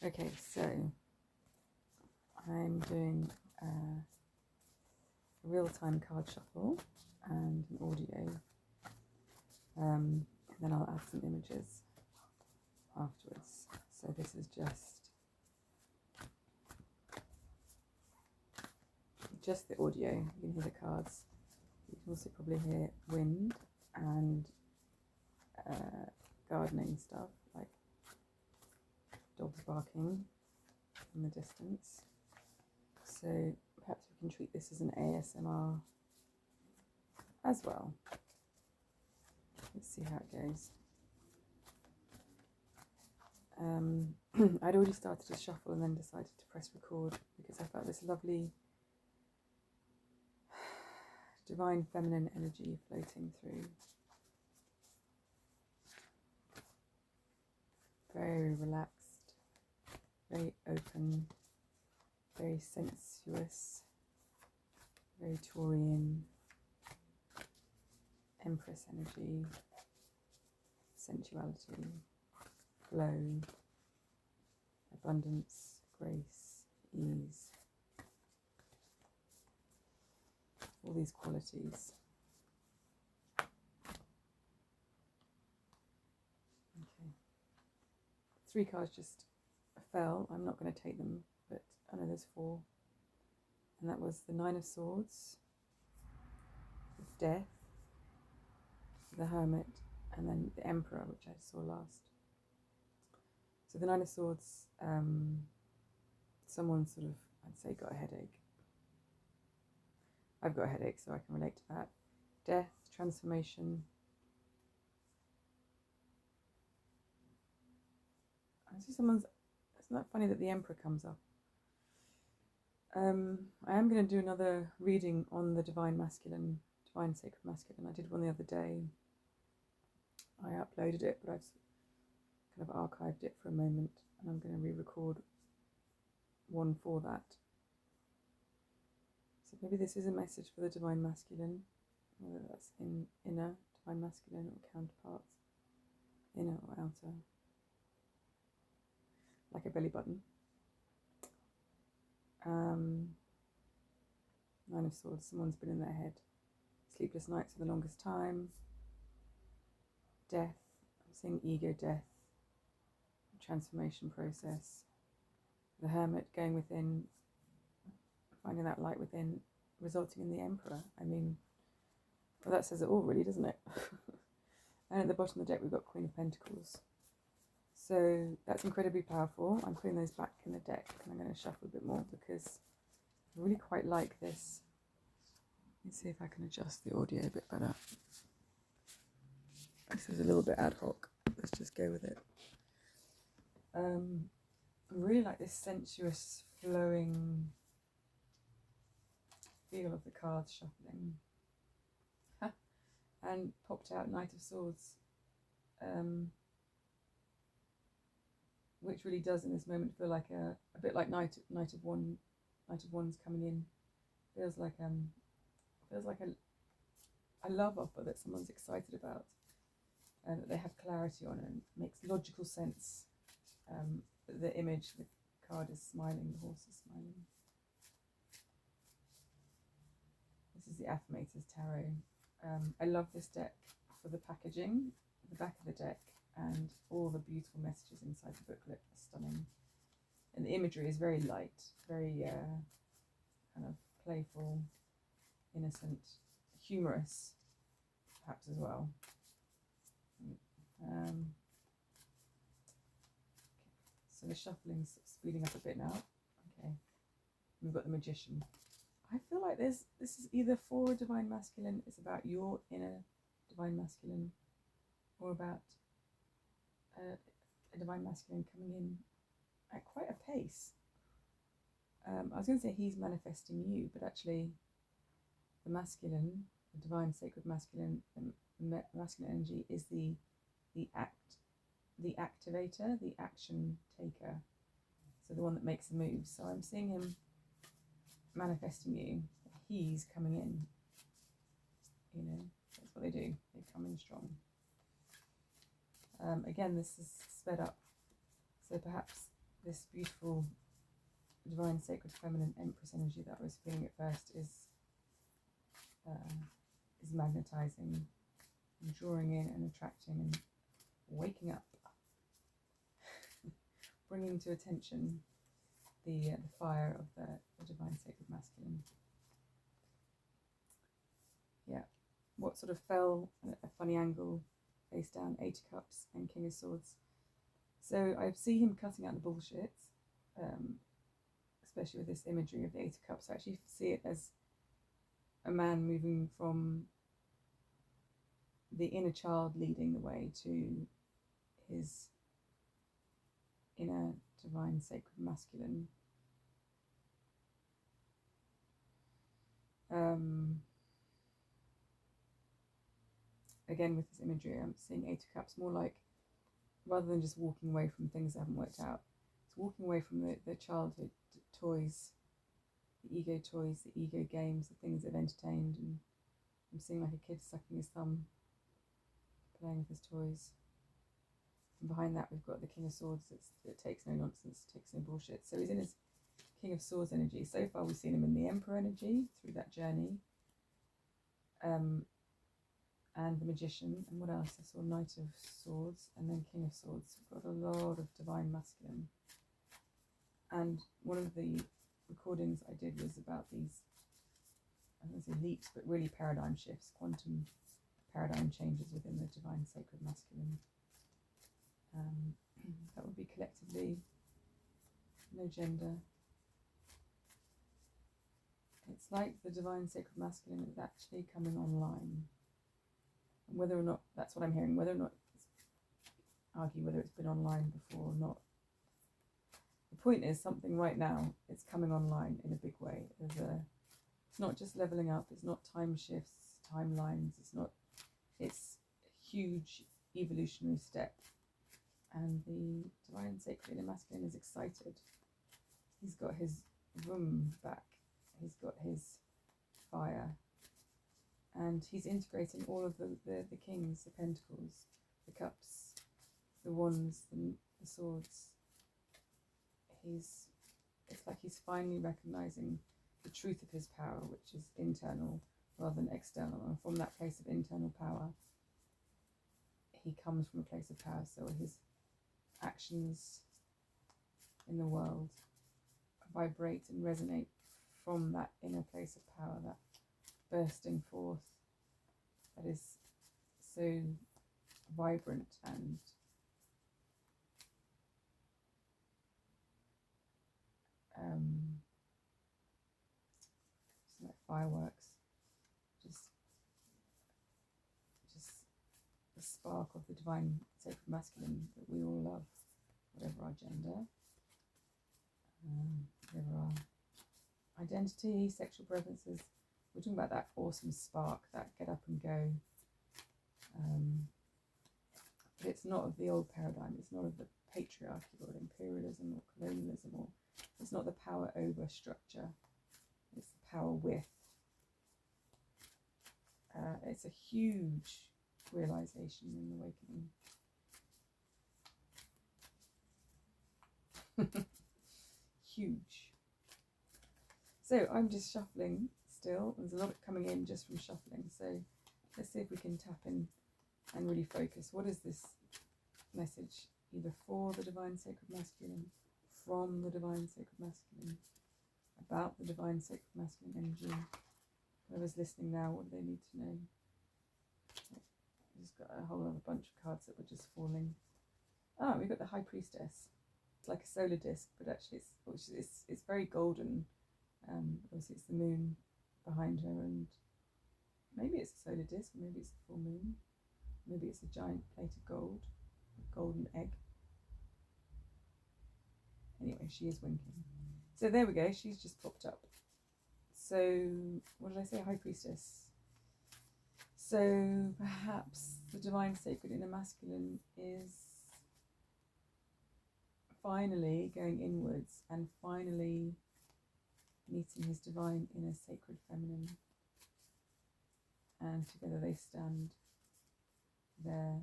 Okay, so I'm doing a real-time card shuffle and an audio, and then I'll add some images afterwards. So this is just the audio. You can hear the cards. You can also probably hear wind and gardening stuff, like dogs barking in the distance. So perhaps we can treat this as an ASMR as well. Let's see how it goes. I'd already started to shuffle and then decided to press record because I felt this lovely divine feminine energy floating through. Very relaxed, very open, very sensuous, very Taurian, Empress energy, sensuality, flow, abundance, grace, ease. All these qualities. Okay. 3 cards just fell. I'm not going to take them, but I know there's 4. And that was the 9 of Swords, Death, the Hermit, and then the Emperor, which I saw last. So the 9 of Swords, someone sort of, I'd say, got a headache. I've got a headache, so I can relate to that. Death, transformation. I see someone's, isn't that funny that the Emperor comes up? I am going to do another reading on the Divine Masculine, Divine Sacred Masculine. I did one the other day. I uploaded it, but I've kind of archived it for a moment, and I'm going to re-record one for that. So maybe this is a message for the Divine Masculine, whether that's in inner Divine Masculine or counterparts, inner or outer, like a belly button. 9 of Swords, someone's been in their head. Sleepless nights for the longest time. Death, I'm seeing ego death, transformation process. The Hermit going within, finding that light within, resulting in the Emperor. I mean, well, that says it all really, doesn't it? And at the bottom of the deck we've got Queen of Pentacles. So that's incredibly powerful. I'm putting those back in the deck and I'm going to shuffle a bit more because I really quite like this. Let's see if I can adjust the audio a bit better. This is a little bit ad hoc. Let's just go with it. I really like this sensuous, flowing feel of the cards shuffling. And popped out Knight of Swords, which really does in this moment feel like a bit like Knight of Wands coming in. Feels like a love offer that someone's excited about, and that they have clarity on, and makes logical sense. The image, the card is smiling, the horse is smiling. This is the Affirmators Tarot. I love this deck for the packaging, the back of the deck, and all the beautiful messages inside the booklet are stunning. And the imagery is very light, very kind of playful, innocent, humorous, perhaps as well. So the shuffling's speeding up a bit now. Okay, we've got the Magician. I feel like this is either for a Divine Masculine, it's about your inner Divine Masculine, or about a Divine Masculine coming in at quite a pace. I was going to say he's manifesting you, but actually the masculine, the Divine Sacred Masculine, the masculine energy is the activator, the action taker, so the one that makes the moves. So I'm seeing him manifesting you. He's coming in. You know, that's what they do. They come in strong. Again, this is sped up, so perhaps this beautiful divine sacred feminine empress energy that I was feeling at first is magnetizing and drawing in and attracting and waking up, bringing to attention the fire of the divine sacred masculine. Yeah, what sort of fell at a funny angle, face down, Eight of Cups and King of Swords. So I see him cutting out the bullshit, especially with this imagery of the Eight of Cups. I actually see it as a man moving from the inner child leading the way to his inner divine sacred masculine. Again, with this imagery, I'm seeing Eight of Cups more like, rather than just walking away from things that haven't worked out, it's walking away from the childhood toys, the ego toys, the ego games, the things they've entertained. And I'm seeing like a kid sucking his thumb, playing with his toys. And behind that, we've got the King of Swords that takes no nonsense, takes no bullshit. So he's in his King of Swords energy. So far, we've seen him in the Emperor energy through that journey. And the Magician, and what else? I saw Knight of Swords, and then King of Swords. We've got a lot of divine masculine. And one of the recordings I did was about these, I don't want to say leaps, but really paradigm shifts, quantum paradigm changes within the divine sacred masculine. That would be collectively, no gender. It's like the divine sacred masculine is actually coming online. And whether or not, that's what I'm hearing, whether or not, argue whether it's been online before or not. The point is, something right now, it's coming online in a big way. It's not just leveling up, it's not time shifts, timelines, it's a huge evolutionary step. And the divine sacred inner masculine is excited. He's got his room back, he's got his fire. And he's integrating all of the kings, the pentacles, the cups, the wands, the swords. It's like he's finally recognizing the truth of his power, which is internal rather than external. And from that place of internal power, he comes from a place of power. So his actions in the world vibrate and resonate from that inner place of power, that bursting forth that is so vibrant and like fireworks, just the spark of the divine sacred masculine that we all love, whatever our gender, whatever our identity, sexual preferences. We're talking about that awesome spark, that get up and go. But it's not of the old paradigm. It's not of the patriarchy or imperialism or colonialism, or it's not the power over structure. It's the power with. It's a huge realization and awakening. Huge. So I'm just shuffling still. There's a lot coming in just from shuffling. So let's see if we can tap in and really focus. What is this message, either for the divine sacred masculine, from the divine sacred masculine, about the divine sacred masculine energy? Whoever's listening now, what do they need to know? I've just got a whole other bunch of cards that were just falling. Ah, we've got the High Priestess. It's like a solar disc, but actually it's very golden. Obviously it's the moon behind her, and maybe it's a solar disc, maybe it's the full moon, maybe it's a giant plate of gold, a golden egg. Anyway, she is winking. So there we go, she's just popped up. So what did I say? High Priestess. So perhaps the divine sacred inner masculine is finally going inwards and finally meeting his divine inner sacred feminine, and together they stand there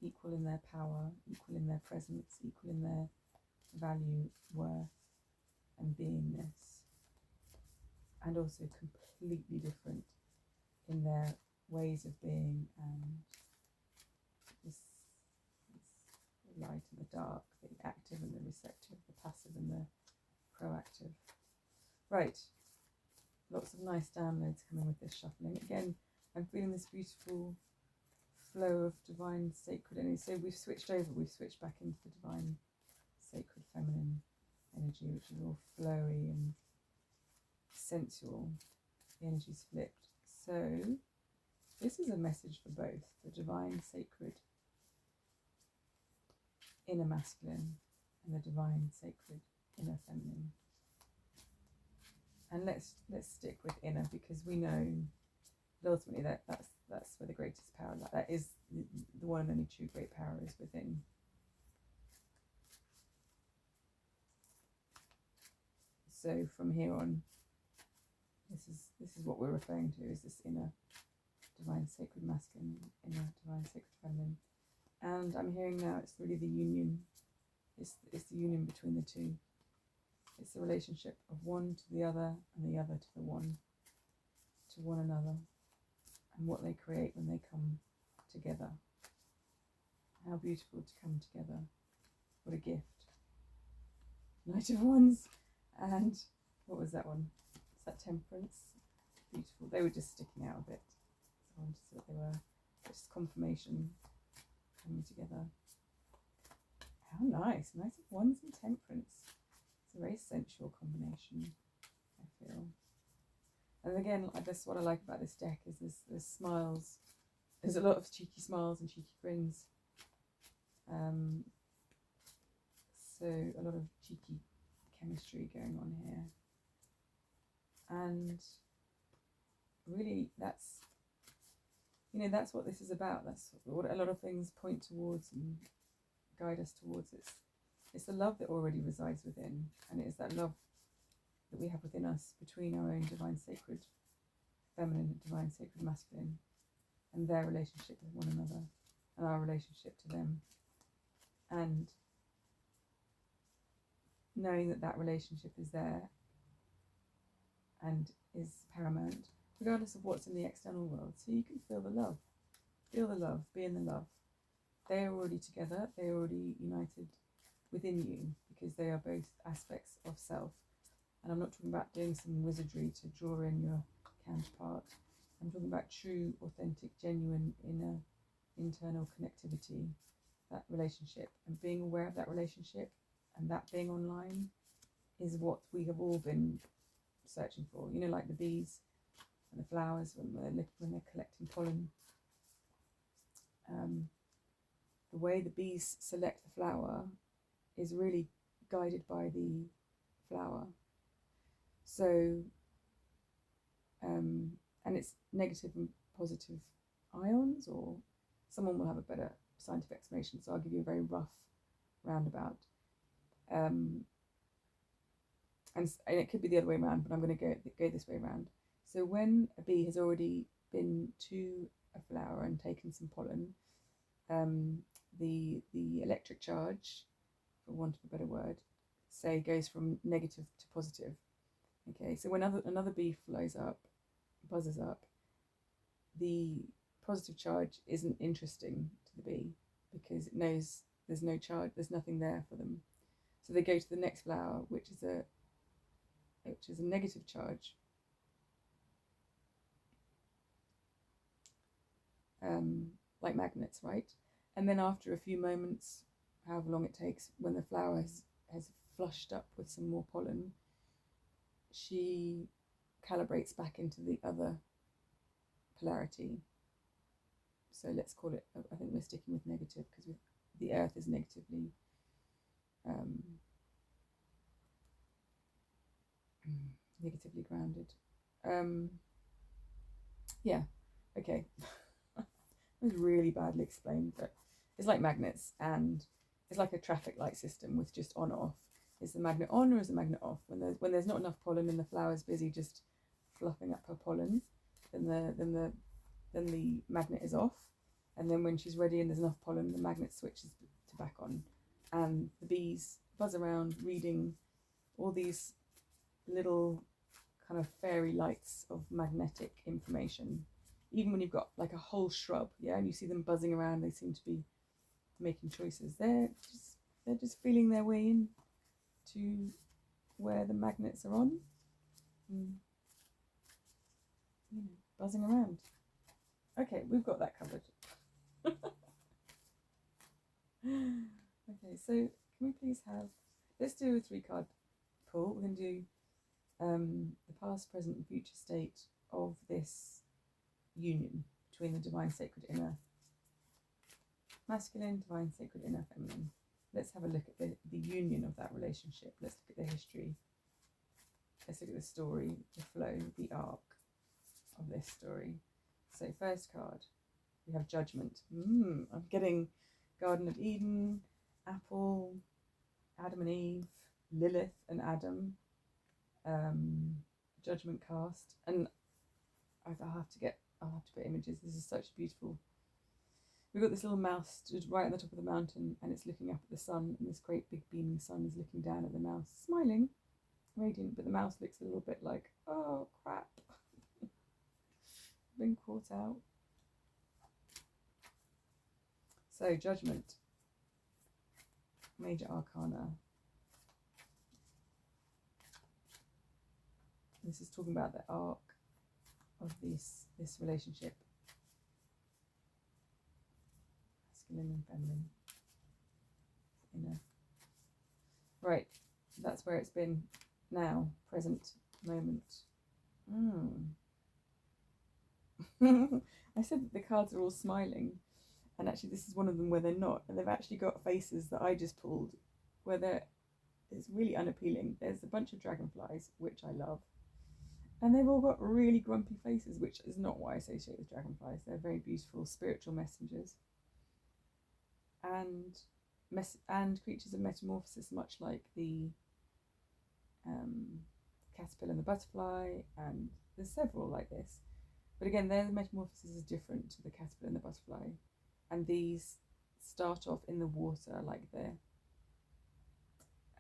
equal in their power, equal in their presence, equal in their value, worth, and beingness, and also completely different in their ways of being, and this light and the dark, the active and the receptive, the passive and the proactive. Right, lots of nice downloads coming with this shuffling. Again, I'm feeling this beautiful flow of divine sacred energy. So we've switched back into the divine sacred feminine energy, which is all flowy and sensual. The energy's flipped. So this is a message for both the divine sacred inner masculine and the divine sacred inner feminine. And let's stick with inner, because we know that ultimately that's where the greatest power, that is the one and only true great power, is within. So from here on, this is what we're referring to, is this inner divine sacred masculine, inner divine sacred feminine. And I'm hearing now it's really the union. It's the union between the two. It's the relationship of one to the other and the other to the one, to one another, and what they create when they come together. How beautiful to come together. What a gift. Knight of Wands. And what was that one? Is that Temperance? Beautiful. They were just sticking out a bit. So I wanted to see what they were. Just confirmation coming together. How nice. Knight of Wands and Temperance. It's a very sensual combination, I feel. And again, that's what I like about this deck, is there's smiles. There's a lot of cheeky smiles and cheeky grins. So a lot of cheeky chemistry going on here. And really that's what this is about. That's what a lot of things point towards and guide us towards. It's the love that already resides within, and it is that love that we have within us between our own divine sacred feminine and divine sacred masculine, and their relationship with one another, and our relationship to them. And knowing that that relationship is there and is paramount, regardless of what's in the external world. So you can feel the love, be in the love. They are already together, they are already united within you, because they are both aspects of self. And I'm not talking about doing some wizardry to draw in your counterpart. I'm talking about true, authentic, genuine, inner, internal connectivity, that relationship, and being aware of that relationship, and that being online is what we have all been searching for. You know, like the bees and the flowers when they're collecting pollen. The way the bees select the flower is really guided by the flower. So, and it's negative and positive ions, or someone will have a better scientific explanation, so I'll give you a very rough roundabout. And it could be the other way around, but I'm going to go this way around. So when a bee has already been to a flower and taken some pollen, the electric charge, for want of a better word, say goes from negative to positive. Okay, so when another bee flies up, buzzes up, the positive charge isn't interesting to the bee, because it knows there's no charge, there's nothing there for them. So they go to the next flower, which is a negative charge. Like magnets, right? And then after a few moments, however long it takes, when the flower has flushed up with some more pollen, she calibrates back into the other polarity. So let's call it, I think we're sticking with negative, because the earth is negatively negatively grounded. Yeah, okay. It was really badly explained, but it's like magnets, and it's like a traffic light system with just on off. Is the magnet on or is the magnet off? When there's not enough pollen and the flower's busy just fluffing up her pollen, then the magnet is off. And then when she's ready and there's enough pollen, the magnet switches to back on. And the bees buzz around reading all these little kind of fairy lights of magnetic information. Even when you've got like a whole shrub, yeah, and you see them buzzing around, they seem to be making choices. They're just feeling their way in to where the magnets are on, and, buzzing around. Okay, we've got that covered. Okay, so can we please have, let's do a 3-card pull. We're going to do the past, present, and future state of this union between the divine, sacred, inner masculine, divine, sacred, inner feminine. Let's have a look at the union of that relationship. Let's look at the history. Let's look at the story, the flow, the arc of this story. So first card, we have Judgment. I'm getting Garden of Eden, Apple, Adam and Eve, Lilith and Adam, Judgment cast, and I'll have to put images. This is such beautiful. We've got this little mouse stood right on the top of the mountain, and it's looking up at the sun, and this great big beaming sun is looking down at the mouse, smiling, radiant, but the mouse looks a little bit like, oh crap, been caught out. So Judgment, Major Arcana. This is talking about the arc of this relationship, masculine and feminine, inner. Right, that's where it's been now, present moment. I said that the cards are all smiling, and actually this is one of them where they're not, and they've actually got faces that I just pulled where it's really unappealing. There's a bunch of dragonflies, which I love, and they've all got really grumpy faces, which is not what I associate with dragonflies. They're very beautiful spiritual messengers and creatures of metamorphosis, much like the caterpillar and the butterfly, and there's several like this. But again, their metamorphosis is different to the caterpillar and the butterfly, and these start off in the water, like the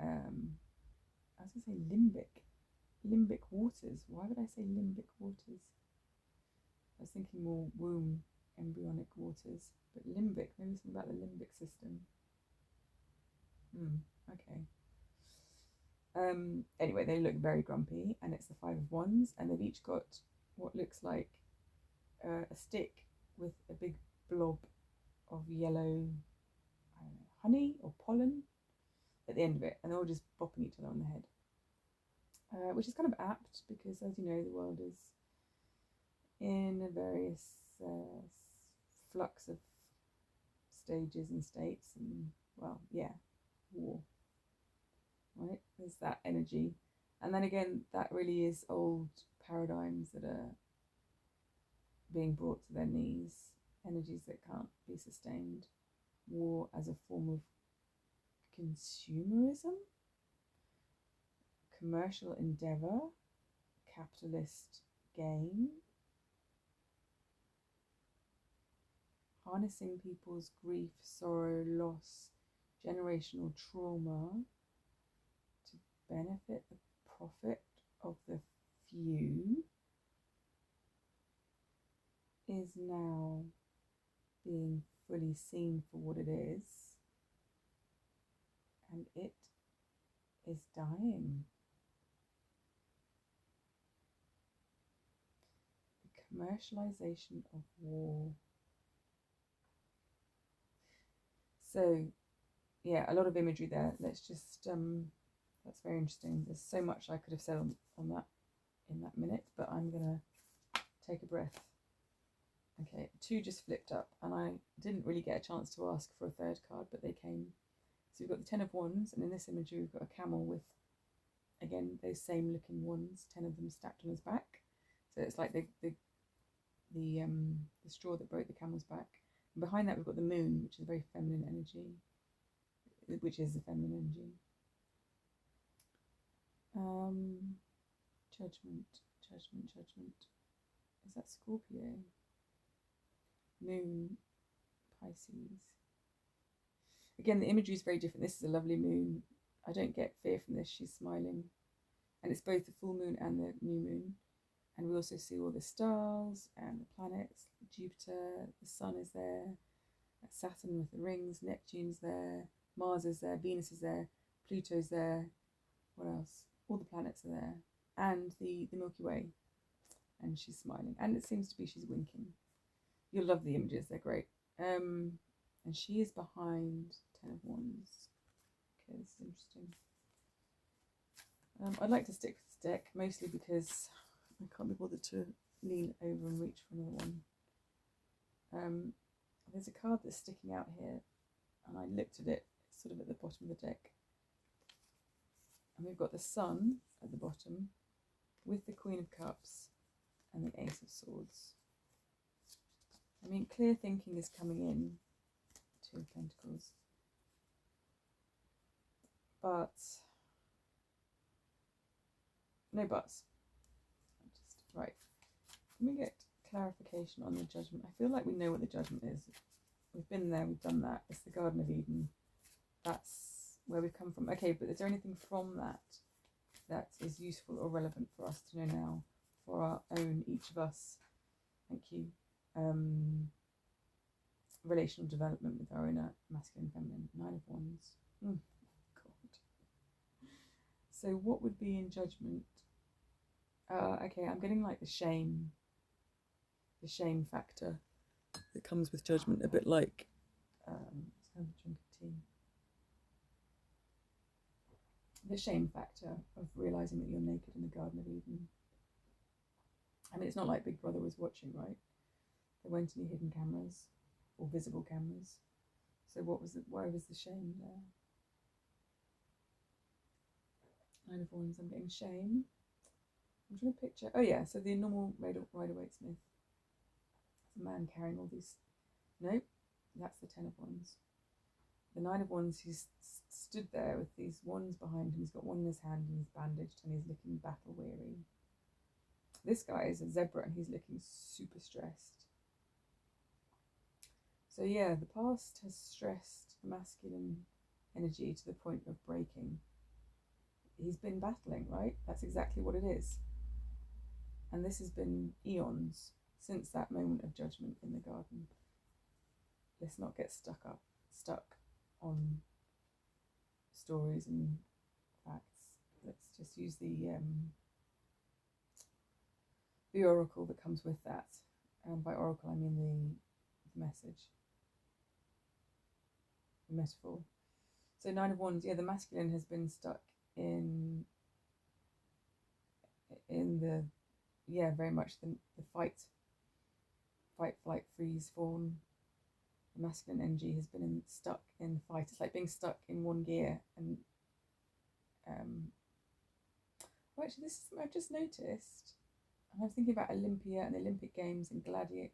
I was going to say limbic waters. Why would I say limbic waters? I was thinking more womb, embryonic waters, but limbic, maybe something about the limbic system. Okay. Anyway, they look very grumpy, and it's the 5 of Wands, and they've each got what looks like a stick with a big blob of yellow, I don't know, honey or pollen at the end of it, and they're all just bopping each other on the head, which is kind of apt because, as you know, the world is in a various flux of stages and states, and well, yeah, war, right? There's that energy, and then again, that really is old paradigms that are being brought to their knees, energies that can't be sustained, war as a form of consumerism, commercial endeavour, capitalist gain, harnessing people's grief, sorrow, loss, generational trauma to benefit the profit of the few is now being fully seen for what it is, and it is dying. The commercialization of war. So, yeah, a lot of imagery there. Let's just, that's very interesting. There's so much I could have said on that in that minute, but I'm going to take a breath. Okay, 2 just flipped up, and I didn't really get a chance to ask for a 3rd card, but they came. So we've got the 10 of Wands, and in this imagery we've got a camel with, again, those same looking wands, 10 of them stacked on his back. So it's like the straw that broke the camel's back. And behind that we've got the moon, which is a very feminine energy, which is the feminine energy. Judgment. Is that Scorpio? Moon. Pisces. Again, the imagery is very different. This is a lovely moon. I don't get fear from this. She's smiling. And it's both the full moon and the new moon. And we also see all the stars and the planets. Jupiter, the sun is there. Saturn with the rings. Neptune's there. Mars is there. Venus is there. Pluto's there. What else? All the planets are there. And the Milky Way. And she's smiling. And it seems to be she's winking. You'll love the images. They're great. And she is behind 10 of Wands. Okay, this is interesting. I'd like to stick with this deck, mostly because I can't be bothered to lean over and reach for another one. There's a card that's sticking out here, and I looked at it sort of at the bottom of the deck. And we've got the Sun at the bottom, with the Queen of Cups and the Ace of Swords. I mean, clear thinking is coming in. Two of Pentacles. But no buts. Right. Can we get clarification on the Judgment? I feel like we know what the Judgment is. We've been there, we've done that. It's the Garden of Eden. That's where we've come from. Okay, but is there anything from that that is useful or relevant for us to know now, for our own, each of us? Thank you. Relational development with our inner masculine, feminine. 9 of Wands. God. So what would be in Judgment? Okay, I'm getting like the shame factor that comes with Judgment, a bit like let's have a drink of tea. The shame factor of realizing that you're naked in the Garden of Eden. I mean, it's not like Big Brother was watching, right? There weren't any hidden cameras or visible cameras. So why was the shame there? 9 of Wands, I'm getting shame. I'm trying to picture, oh yeah, so the normal Rider-Waite-Smith. It's a man carrying all these, nope, that's the 10 of Wands. The 9 of Wands, he's stood there with these wands behind him. He's got one in his hand and he's bandaged and he's looking battle weary. This guy is a zebra and he's looking super stressed. So yeah, the past has stressed the masculine energy to the point of breaking. He's been battling, right? That's exactly what it is. And this has been eons since that moment of Judgment in the garden. Let's not get stuck on stories and facts. Let's just use the oracle that comes with that. And by oracle, I mean the message, the metaphor. So 9 of Wands, yeah, the masculine has been stuck in the, yeah, very much the fight, flight, freeze, fawn. The masculine energy has been stuck in fight. It's like being stuck in one gear. And well, actually, this is something I've just noticed. And I was thinking about Olympia and the Olympic Games and Gladiator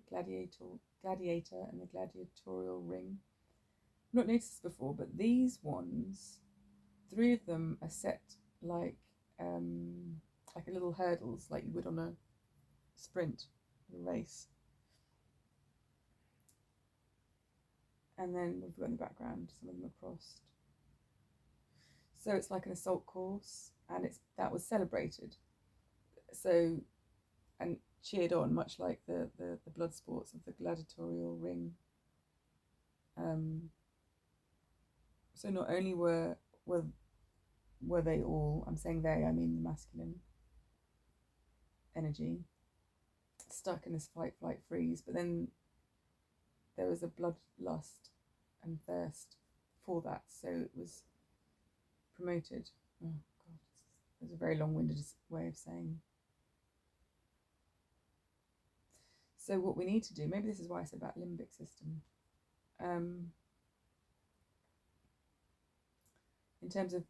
and the gladiatorial ring. I've not noticed this before, but these ones, 3 of them are set like a little hurdles, like you would on a sprint, a race. And then we've got in the background, some of them are crossed. So it's like an assault course, and that was celebrated. So, and cheered on, much like the blood sports of the gladiatorial ring. So not only were they all, I'm saying they, I mean the masculine energy, stuck in this fight, flight, freeze, but then there was a bloodlust and thirst for that, so it was promoted. Oh God, there's a very long-winded way of saying. So what we need to do, maybe this is why I said about limbic system, in terms of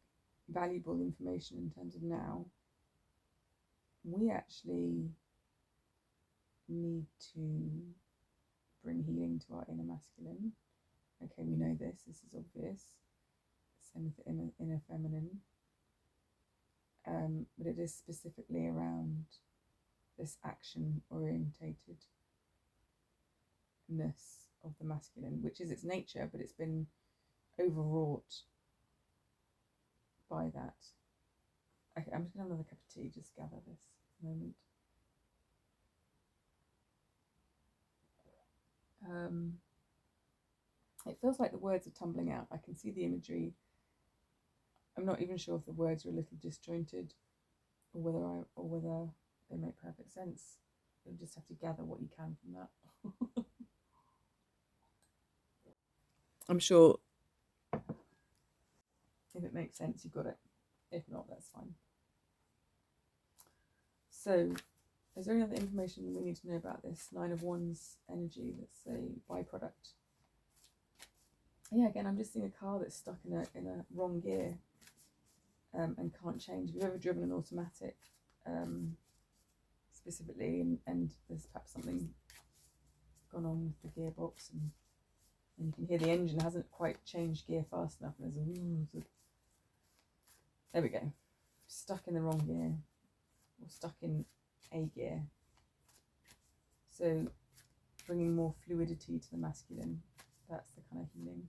valuable information, in terms of now, we actually need to bring healing to our inner masculine. Okay, we know this is obvious. Same with the inner feminine. But it is specifically around this action orientatedness of the masculine, which is its nature, but it's been overwrought by that. Okay, I'm just going to have another cup of tea, just gather this moment. It feels like the words are tumbling out. I can see the imagery. I'm not even sure if the words are a little disjointed, or whether they make perfect sense. You'll just have to gather what you can from that. I'm sure if it makes sense, you got it. If not, that's fine. So, is there any other information we need to know about this Nine of Wands energy that's a byproduct? Yeah, again, I'm just seeing a car that's stuck in a wrong gear and can't change. If you've ever driven an automatic, specifically, and there's perhaps something gone on with the gearbox, and you can hear the engine hasn't quite changed gear fast enough, and there's a there we go, stuck in the wrong gear, or stuck in a gear. So bringing more fluidity to the masculine, that's the kind of healing.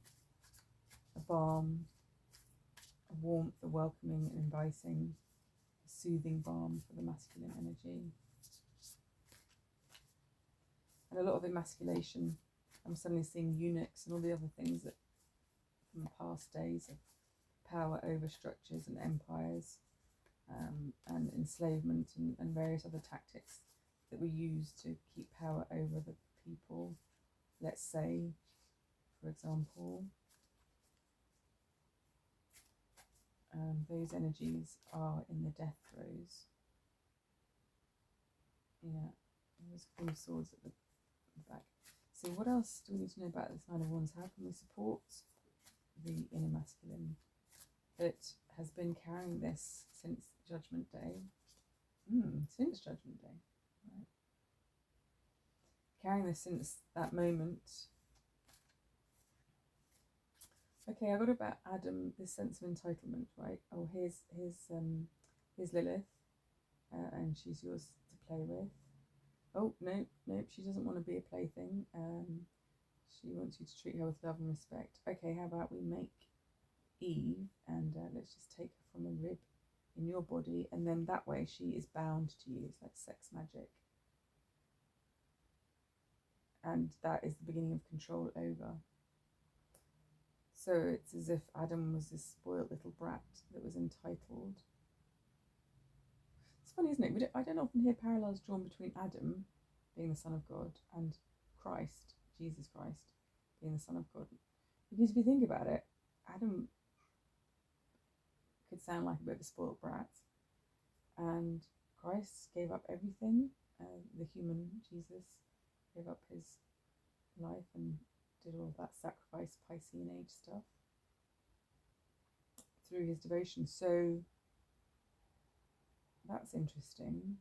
A balm, a warmth, a welcoming and inviting, a soothing balm for the masculine energy. And a lot of emasculation. I'm suddenly seeing eunuchs and all the other things that from the past days of power over structures and empires, and enslavement and various other tactics that we use to keep power over the people. Let's say, for example, those energies are in the death throes. Yeah, there's Queen of Swords at the back. So what else do we need to know about this Nine of Wands? How can we support the inner masculine that has been carrying this since Judgment Day? Since Judgment Day, right? Carrying this since that moment. Okay, I got about Adam, this sense of entitlement, right? Oh, here's Lilith, and she's yours to play with. Oh, no, she doesn't want to be a plaything. She wants you to treat her with love and respect. Okay, how about we make Eve, and let's just take her from a rib in your body, and then that way she is bound to you. It's like sex magic. And that is the beginning of control over. So it's as if Adam was this spoiled little brat that was entitled. It's funny, isn't it? I don't often hear parallels drawn between Adam being the Son of God and Christ, Jesus Christ, being the Son of God. Because if you think about it, Adam could sound like a bit of a spoiled brat, and Christ gave up everything. The human Jesus gave up his life and did all that sacrifice, Piscean age stuff through his devotion. So that's interesting.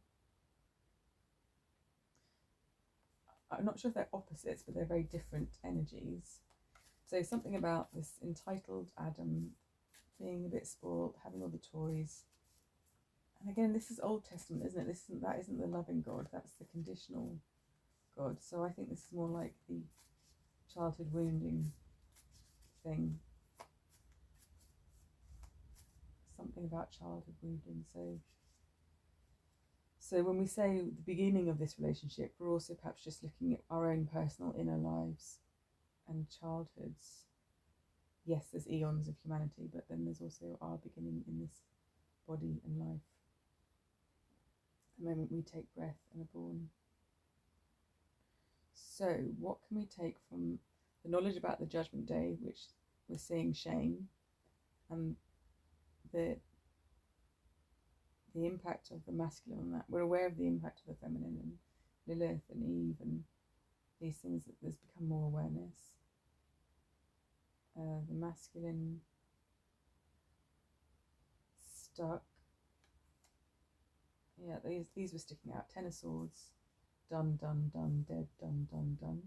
I'm not sure if they're opposites, but they're very different energies. So something about this entitled Adam being a bit spoiled, having all the toys. And again, this is Old Testament, isn't it? That isn't the loving God, that's the conditional God. So I think this is more like the childhood wounding thing. Something about childhood wounding. So when we say the beginning of this relationship, we're also perhaps just looking at our own personal inner lives and childhoods. Yes, there's eons of humanity, but then there's also our beginning in this body and life. The moment we take breath and are born. So what can we take from the knowledge about the Judgment Day, which we're seeing shame, and the impact of the masculine on that? We're aware of the impact of the feminine and Lilith and Eve and these things, that there's become more awareness. The masculine stuck. Yeah, these were sticking out. Ten of Swords, done, done, done, dead, done, done, done.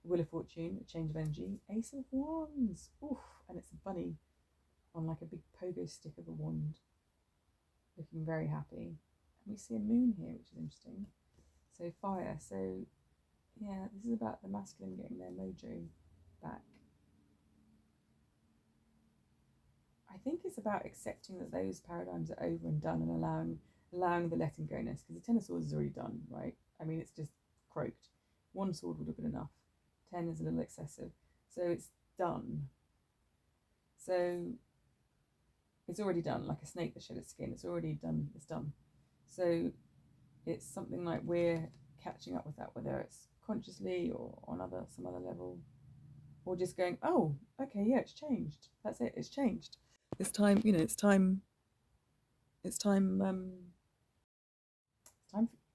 Wheel of Fortune, a change of energy. Ace of Wands, oof, and it's a bunny on like a big pogo stick of a wand, looking very happy. And we see a moon here, which is interesting. So fire. So yeah, this is about the masculine getting their mojo back. I think it's about accepting that those paradigms are over and done, and allowing the letting go-ness, because the Ten of Swords is already done, right? I mean, it's just croaked. One sword would have been enough. 10 is a little excessive. So it's done. So it's already done, like a snake that shed its skin. It's already done. It's done. So it's something like we're catching up with that, whether it's consciously or on some other level, or just going, oh, okay, yeah, it's changed. That's it. It's changed. It's time. It's time. It's time.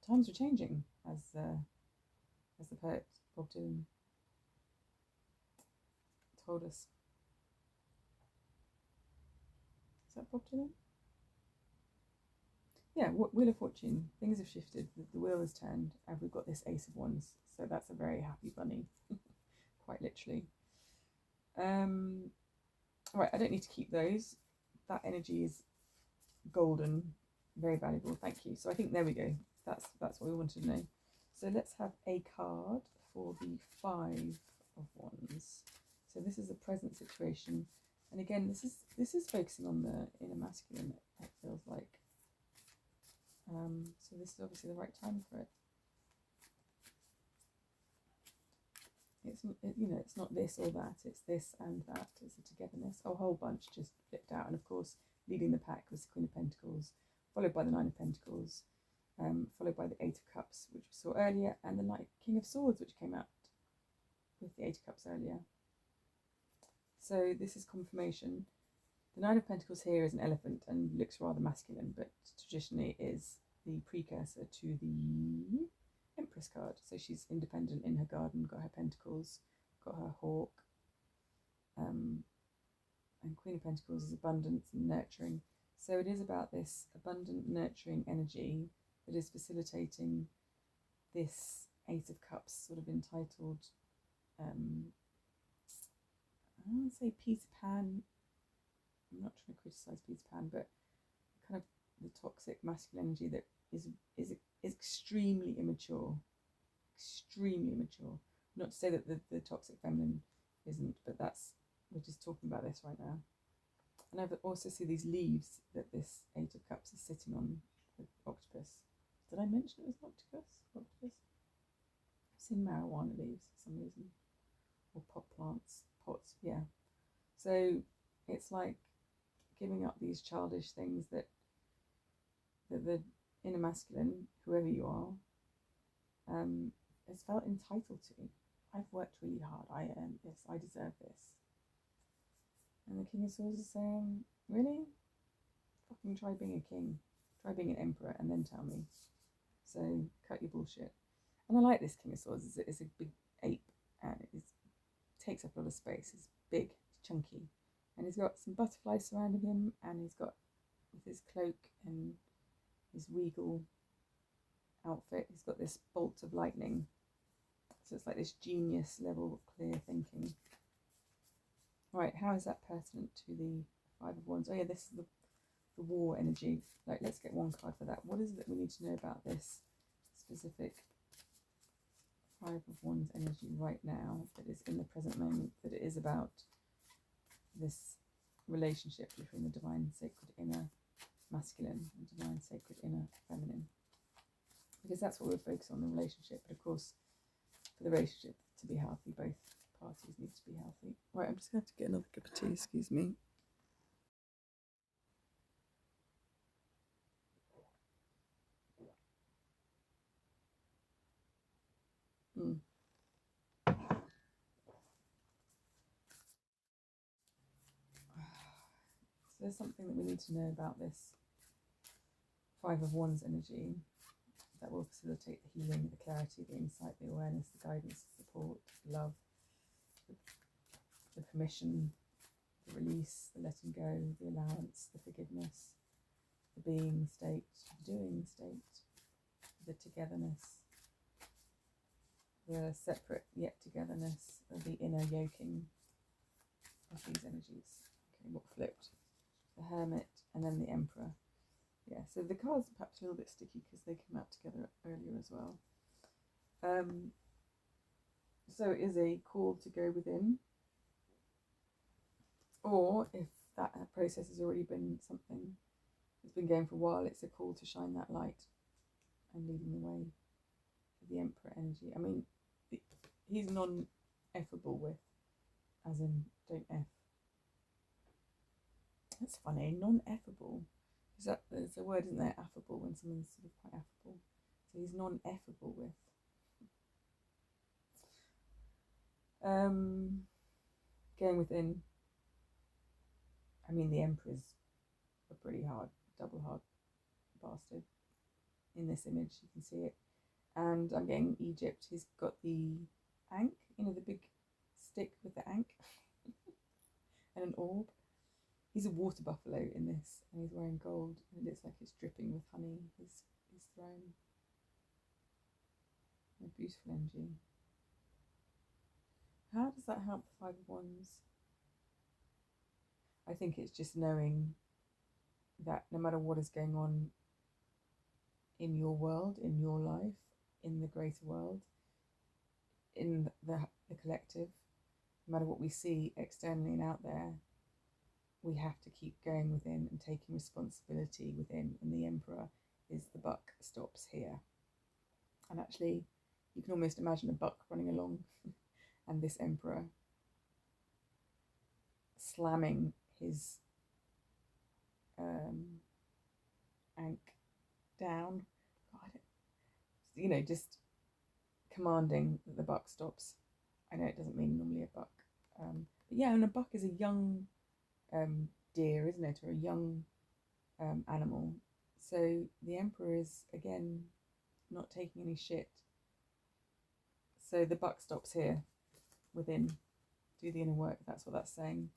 Times are changing, as the poet Bob Dylan told us. Is that Bob Dylan? Yeah, Wheel of Fortune. Things have shifted. The wheel has turned, and we've got this Ace of Wands. So that's a very happy bunny, quite literally. Right, I don't need to keep those. That energy is golden, very valuable. Thank you. So I think there we go. That's what we wanted to know. So let's have a card for the Five of Wands. So this is a present situation, and again, this is focusing on the inner masculine. It feels like. So this is obviously the right time for it. It's not this or that. It's this and that. It's a togetherness. A whole bunch just flipped out, and of course, leading the pack was the Queen of Pentacles, followed by the Nine of Pentacles, followed by the Eight of Cups, which we saw earlier, and the King of Swords, which came out with the Eight of Cups earlier. So this is confirmation. The Nine of Pentacles here is an elephant and looks rather masculine, but traditionally is the precursor to the Empress card. So she's independent in her garden, got her pentacles, got her hawk. And Queen of Pentacles is abundance and nurturing. So it is about this abundant, nurturing energy that is facilitating this Eight of Cups, sort of entitled, I don't want to say Peter Pan. I'm not trying to criticize Peter Pan, but kind of the toxic masculine energy that is extremely immature. Extremely immature. Not to say that the toxic feminine isn't, but we're just talking about this right now. And I also see these leaves that this Eight of Cups is sitting on, the octopus. Did I mention it was an octopus? I've seen marijuana leaves for some reason, or pots, yeah. So it's like giving up these childish things that the inner masculine, whoever you are, has felt entitled to. I've worked really hard. I earned this. I deserve this. And the King of Swords is saying, really? Fucking try being a king. Try being an emperor and then tell me. So cut your bullshit. And I like this King of Swords. It's a big ape, and it takes up a lot of space. It's big, it's chunky. And he's got some butterflies surrounding him, and he's got, with his cloak and his regal outfit, he's got this bolt of lightning. So it's like this genius level of clear thinking. Right, how is that pertinent to the Five of Wands? Oh yeah, this is the war energy. Like, let's get one card for that. What is it that we need to know about this specific Five of Wands energy right now, that is in the present moment, that it is about this relationship between the divine sacred inner masculine and divine sacred inner feminine? Because that's what we're focused on, the relationship. But of course, for the relationship to be healthy, both parties need to be healthy. Right, I'm just going to have to get another cup of tea, excuse me. So there's something that we need to know about this Five of Wands energy that will facilitate the healing, the clarity, the insight, the awareness, the guidance, the support, the love, the permission, the release, the letting go, the allowance, the forgiveness, the being state, the doing state, the togetherness, the separate yet togetherness of the inner yoking of these energies. Okay, what flipped? The Hermit and then the Emperor. Yeah, so the cards are perhaps a little bit sticky because they came out together earlier as well. So it is a call to go within, or if that process has already been something that's been going for a while, it's a call to shine that light and leading the way for the Emperor energy. I mean, he's non-effable with, as in don't F. That's funny, non-effable. Is that, there's a word, isn't there, affable, when someone's sort of quite affable. So he's non-effable with. Going within. I mean, the Emperor's a pretty hard, double hard bastard. In this image, you can see it. And I'm getting Egypt. He's got the ankh, you know, the big stick with the ankh and an orb. He's a water buffalo in this, and he's wearing gold, and it looks like it's dripping with honey, his throne. A beautiful energy. How does that help the Five of Wands? I think it's just knowing that no matter what is going on in your world, in your life, in the greater world, in the collective, no matter what we see externally and out there, we have to keep going within and taking responsibility within. And the Emperor is the buck stops here. And actually, you can almost imagine a buck running along and this Emperor slamming his ankh down. God, you know, just commanding that the buck stops. I know it doesn't mean normally a buck. But yeah, and a buck is a young deer, isn't it? Or a young animal. So the Emperor is, again, not taking any shit. So the buck stops here within. Do the inner work. That's what that's saying.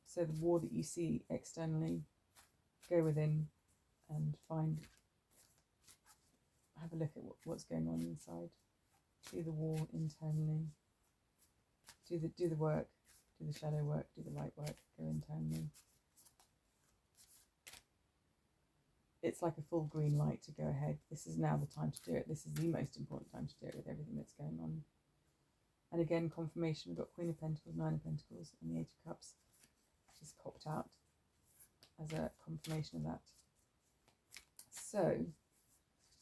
So the war that you see externally, go within and have a look at what's going on inside. Do the war internally. Do the work. Do the shadow work. Do the light work. Go internally. It's like a full green light to go ahead. This is now the time to do it. This is the most important time to do it with everything that's going on. And again, confirmation. We've got Queen of Pentacles, Nine of Pentacles, and the Eight of Cups just popped out as a confirmation of that. So,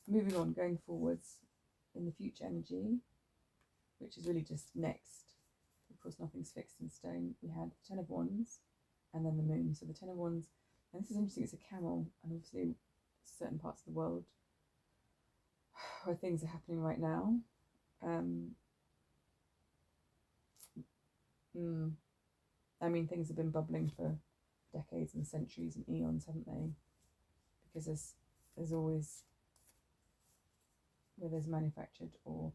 moving on, going forwards in the future energy, which is really just next. Of course, nothing's fixed in stone. We had the Ten of Wands and then the Moon. So the Ten of Wands, and this is interesting, it's a camel, and obviously certain parts of the world where things are happening right now. I mean, things have been bubbling for decades and centuries and eons, haven't they? Because there's always, where there's manufactured or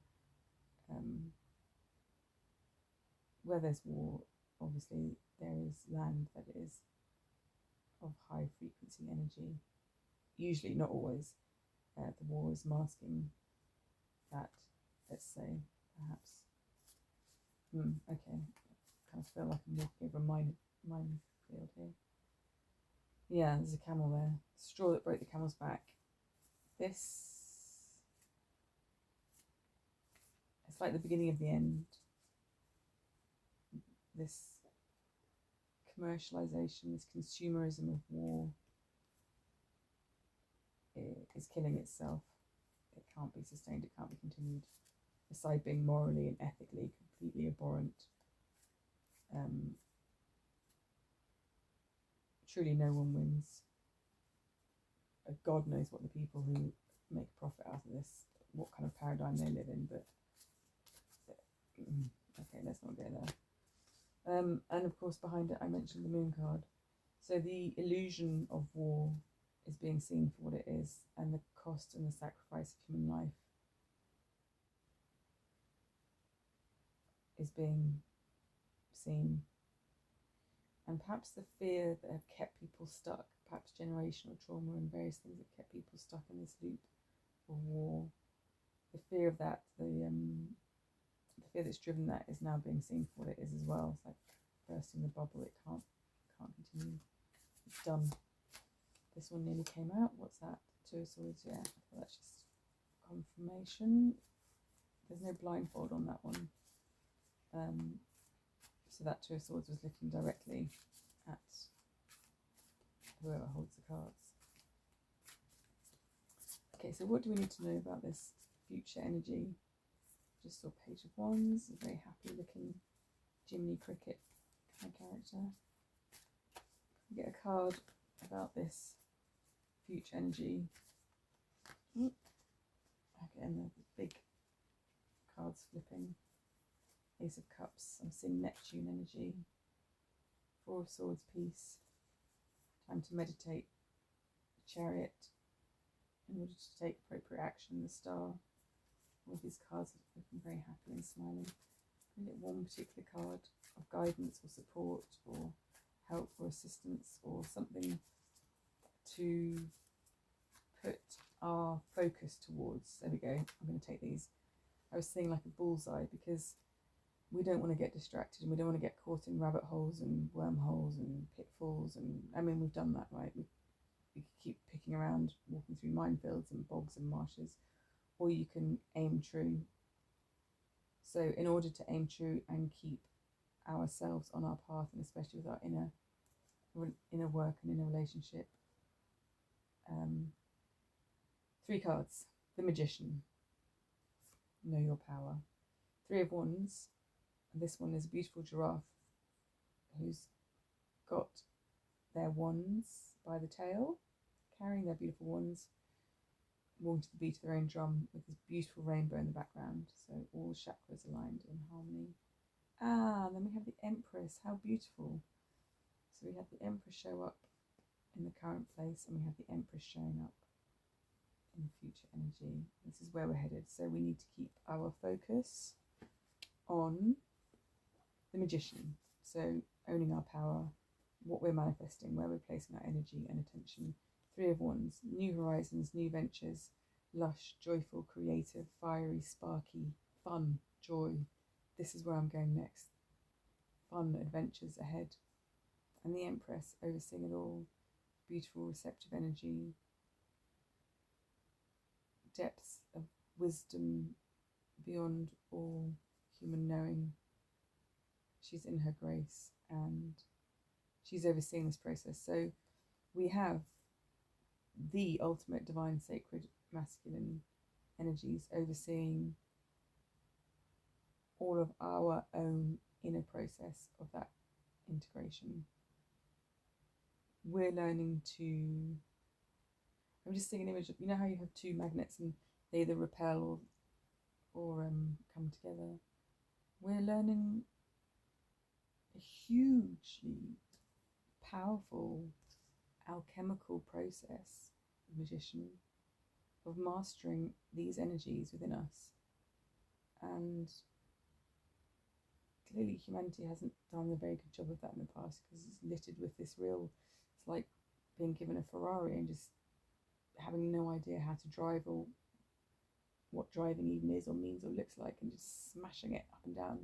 where there's war, obviously there is land that is of high frequency energy. Usually, not always. The war is masking that, let's say, perhaps. Okay. I kind of feel like I'm walking over a minefield here. Yeah, there's a camel there. Straw that broke the camel's back. This, it's like the beginning of the end. This commercialization, this consumerism of war is killing itself. It can't be sustained, it can't be continued. Aside being morally and ethically completely abhorrent. Truly no one wins. God knows what the people who make profit out of this, what kind of paradigm they live in, but okay, let's not go there. And of course behind it I mentioned the Moon card. So the illusion of war is being seen for what it is, and the cost and the sacrifice of human life is being seen. And perhaps the fear that have kept people stuck, perhaps generational trauma and various things that kept people stuck in this loop of war, the fear of that, the fear that's driven that is now being seen for what it is as well. It's like bursting the bubble. It can't continue. It's done. This one nearly came out. What's that? Two of Swords. Yeah, that's just confirmation. there's no blindfold on that one. So that Two of Swords was looking directly at whoever holds the cards. Okay, so what do we need to know about this future energy? Just saw Page of Wands, a very happy looking Jiminy Cricket kind of character. We get a card about this future energy. Again, the big cards flipping. Ace of Cups, I'm seeing Neptune energy. Four of Swords, peace. Time to meditate. Chariot, in order to take appropriate action. The Star. All these cards are looking very happy and smiling. We get one particular card of guidance or support or help or assistance or something to put our focus towards. There we go. I'm going to take these. I was seeing like a bullseye, because we don't want to get distracted and we don't want to get caught in rabbit holes and wormholes and pitfalls. And I mean, we've done that, right? We keep picking around, walking through minefields and bogs and marshes, or you can aim true. So in order to aim true and keep ourselves on our path, and especially with our inner work and inner relationship, 3 cards. The Magician, know your power. 3 of Wands, and this one is a beautiful giraffe who's got their wands by the tail, carrying their beautiful wands, walking to the beat of their own drum with this beautiful rainbow in the background. So all chakras aligned in harmony. And then we have the Empress. How beautiful. So we have the Empress show up in the current place, and we have the Empress showing up in the future energy. This is where we're headed. So we need to keep our focus on the Magician. So owning our power, what we're manifesting, where we're placing our energy and attention. 3 of Wands, new horizons, new ventures, lush, joyful, creative, fiery, sparky, fun, joy. This is where I'm going next. Fun adventures ahead. And the Empress overseeing it all. Beautiful, receptive energy. Depths of wisdom beyond all human knowing. She's in her grace and she's overseeing this process. So we have the ultimate divine, sacred, masculine energies overseeing all of our own inner process of that integration. We're learning to, I'm just seeing an image of, you know how you have 2 magnets and they either repel or come together. We're learning a hugely powerful alchemical process, Magician, of mastering these energies within us. And clearly humanity hasn't done a very good job of that in the past, because it's littered with this real, it's like being given a Ferrari and just having no idea how to drive, or what driving even is or means or looks like, and just smashing it up and down,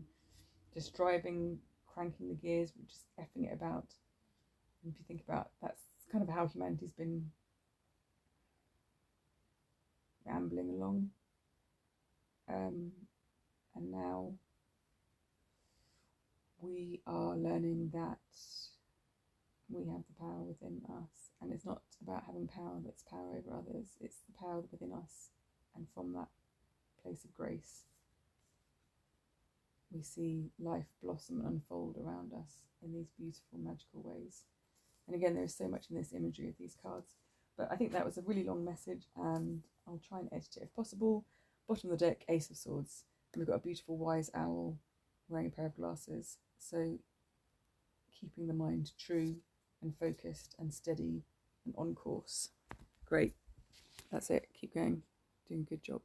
just driving, cranking the gears, just effing it about. And if you think about, that's kind of how humanity's been ambling along, and now we are learning that we have the power within us, and it's not about having power that's power over others, it's the power within us, and from that place of grace we see life blossom and unfold around us in these beautiful magical ways. And again, there's so much in this imagery of these cards, but I think that was a really long message, and I'll try and edit it if possible. Bottom of the deck, Ace of Swords, and we've got a beautiful wise owl wearing a pair of glasses. So keeping the mind true and focused and steady and on course. Great, that's it, keep going, doing a good job.